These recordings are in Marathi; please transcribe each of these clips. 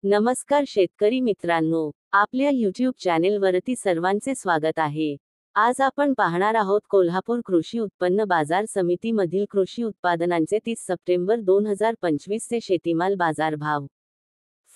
नमस्कार शेतकरी मित्रांनो, आपल्या YouTube चॅनेलवरती सर्वांचे स्वागत आहे. आज आपण पाहणार आहोत कोल्हापूर कृषी उत्पन्न बाजार समितीमधील कृषी उत्पादनांचे 30 सप्टेंबर 2025 चे शेतीमाल बाजार भाव.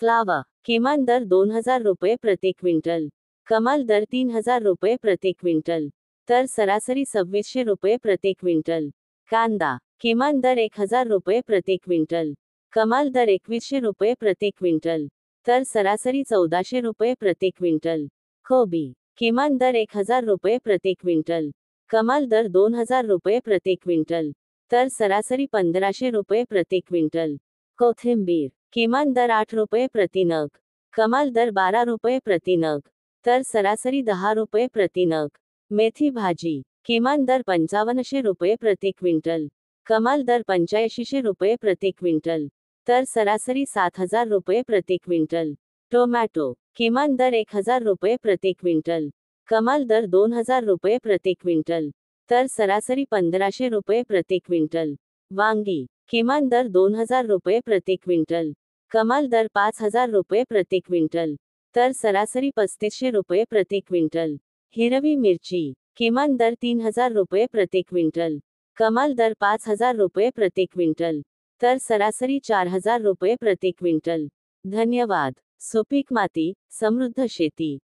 फ्लावर किमान दर 2000 रुपये प्रति क्विंटल, कमाल दर 3000 रुपये प्रति क्विंटल, तर सरासरी 2600 रुपये प्रति क्विंटल. कांदा किमान दर 1000 रुपये प्रति क्विंटल, कमाल दर 2100 रुपये प्रति क्विंटल, तर सरासरी 1400 रुपये प्रति क्विंटल. कोबी किमान दर 1000 रुपये प्रति क्विंटल, कमाल दर 2000 रुपये प्रति क्विंटल, तर सरासरी 1500 रुपये प्रति क्विंटल. कोथिंबीर किमान दर 8 रुपये प्रति नग, कमाल दर 12 रुपये प्रति नग, तर सरासरी 10 रुपये प्रति नग. मेथी भाजी किमान दर 5500 रुपये प्रति क्विंटल, कमाल दर 8500 रुपये प्रति क्विंटल, तर सरासरी 7000 रुपये प्रति क्विंटल. टोमॅटो किमान दर 1000 रुपये प्रति क्विंटल, कमाल दर 2000 रुपये प्रति क्विंटल, तर सरासरी 1500 रुपये प्रति क्विंटल. वांगी किमान दर 2000 रुपये प्रति क्विंटल, कमाल दर 5000 रुपये प्रति क्विंटल, तर सरासरी 3500 रुपये प्रति क्विंटल. हिरवी मिरची किमान दर 3000 रुपये प्रति क्विंटल, कमाल दर 5000 रुपये प्रति क्विंटल, तर सरासरी 4000 रुपये प्रति क्विंटल. धन्यवाद. सुपीक माती, समृद्ध शेती.